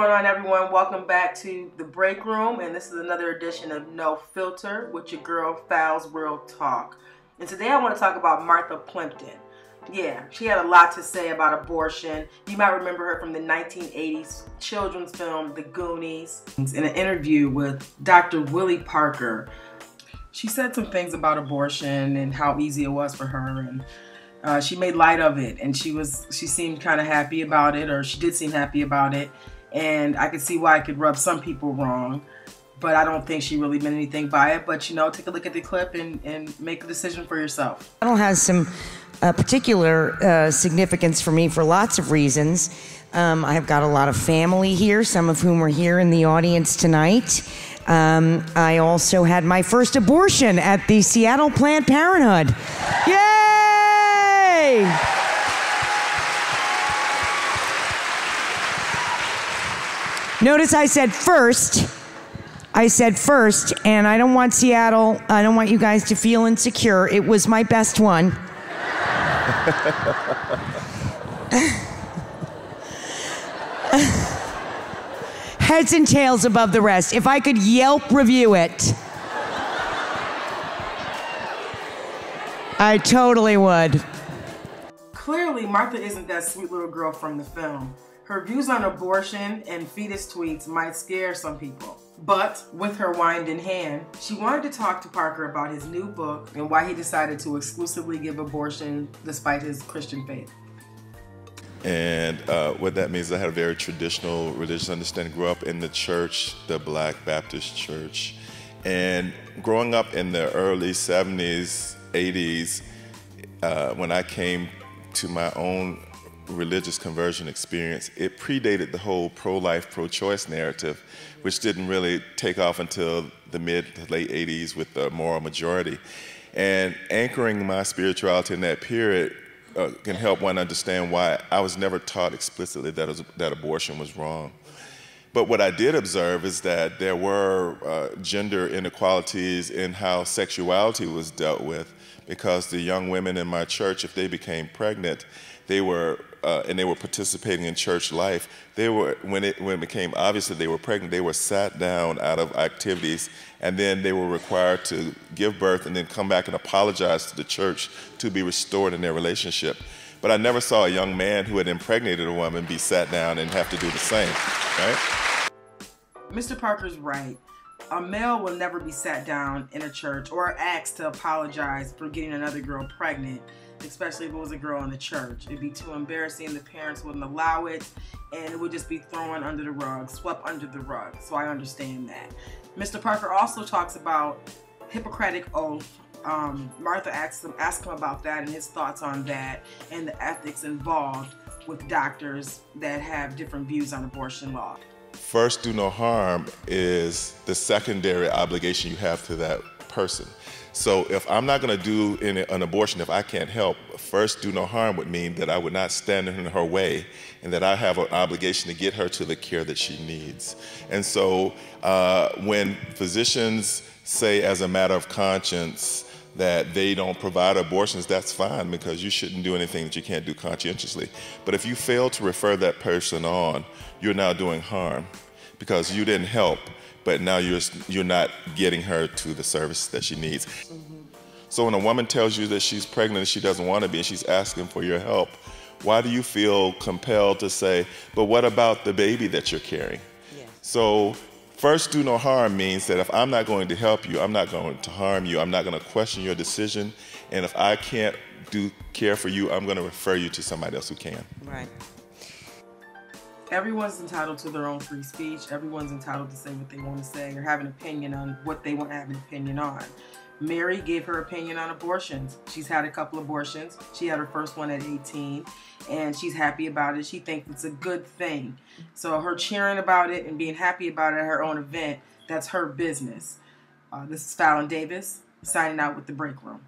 going on, everyone? Welcome back to the break room, and this is another edition of No Filter with your girl Fowls World Talk. And today I want to talk about Martha Plimpton. Yeah, she had a lot to say about abortion. You might remember her from the 1980s children's film The Goonies. In an interview with Dr. Willie Parker, she said some things about abortion and how easy it was for her, and she made light of it, and she seemed kind of happy about it, or she did seem happy about it, and I could see why it could rub some people wrong, but I don't think she really meant anything by it. But you know, take a look at the clip and make a decision for yourself. It has some particular significance for me for lots of reasons. I've got a lot of family here, some of whom are here in the audience tonight. I also had my first abortion at the Seattle Planned Parenthood. Yay! Notice I said first. I said first, and I don't want Seattle, I don't want you guys to feel insecure. It was my best one. Heads and tails above the rest. If I could Yelp review it, I totally would. Clearly, Martha isn't that sweet little girl from the film. Her views on abortion and fetus tweets might scare some people. But with her wand in hand, she wanted to talk to Parker about his new book and why he decided to exclusively give abortion despite his Christian faith. And what that means is I had a very traditional religious understanding. Grew up in the church, the Black Baptist church. And growing up in the early 70s, 80s, when I came to my own religious conversion experience, it predated the whole pro-life, pro-choice narrative, which didn't really take off until the mid to late 80s with the moral majority. And anchoring my spirituality in that period can help one understand why I was never taught explicitly that abortion was wrong. But what I did observe is that there were gender inequalities in how sexuality was dealt with, because the young women in my church, if they became pregnant, they were participating in church life. When it became obvious that they were pregnant, they were sat down out of activities, and then they were required to give birth and then come back and apologize to the church to be restored in their relationship. But I never saw a young man who had impregnated a woman be sat down and have to do the same, right? Mr. Parker's right. A male will never be sat down in a church or asked to apologize for getting another girl pregnant, especially if it was a girl in the church. It'd be too embarrassing. The parents wouldn't allow it, and it would just be thrown under the rug, swept under the rug. So I understand that. Mr. Parker also talks about Hippocratic oath. Martha asked him about that and his thoughts on that and the ethics involved with doctors that have different views on abortion law. First, do no harm is the secondary obligation you have to that person. So if I'm not going to do an abortion if I can't help, first do no harm would mean that I would not stand in her way and that I have an obligation to get her to the care that she needs. And so when physicians say as a matter of conscience that they don't provide abortions, that's fine, because you shouldn't do anything that you can't do conscientiously. But if you fail to refer that person on, you're now doing harm because you didn't help, but now you're not getting her to the service that she needs. So when a woman tells you that she's pregnant and she doesn't want to be and she's asking for your help, why do you feel compelled to say, but what about the baby that you're carrying? Yeah. So first, do no harm means that if I'm not going to help you, I'm not going to harm you, I'm not going to question your decision, and if I can't care for you, I'm going to refer you to somebody else who can. Right. Everyone's entitled to their own free speech. Everyone's entitled to say what they want to say or have an opinion on what they want to have an opinion on. Mary gave her opinion on abortions. She's had a couple abortions. She had her first one at 18, and she's happy about it. She thinks it's a good thing. So her cheering about it and being happy about it at her own event, that's her business. This is Fallon Davis, signing out with The Break Room.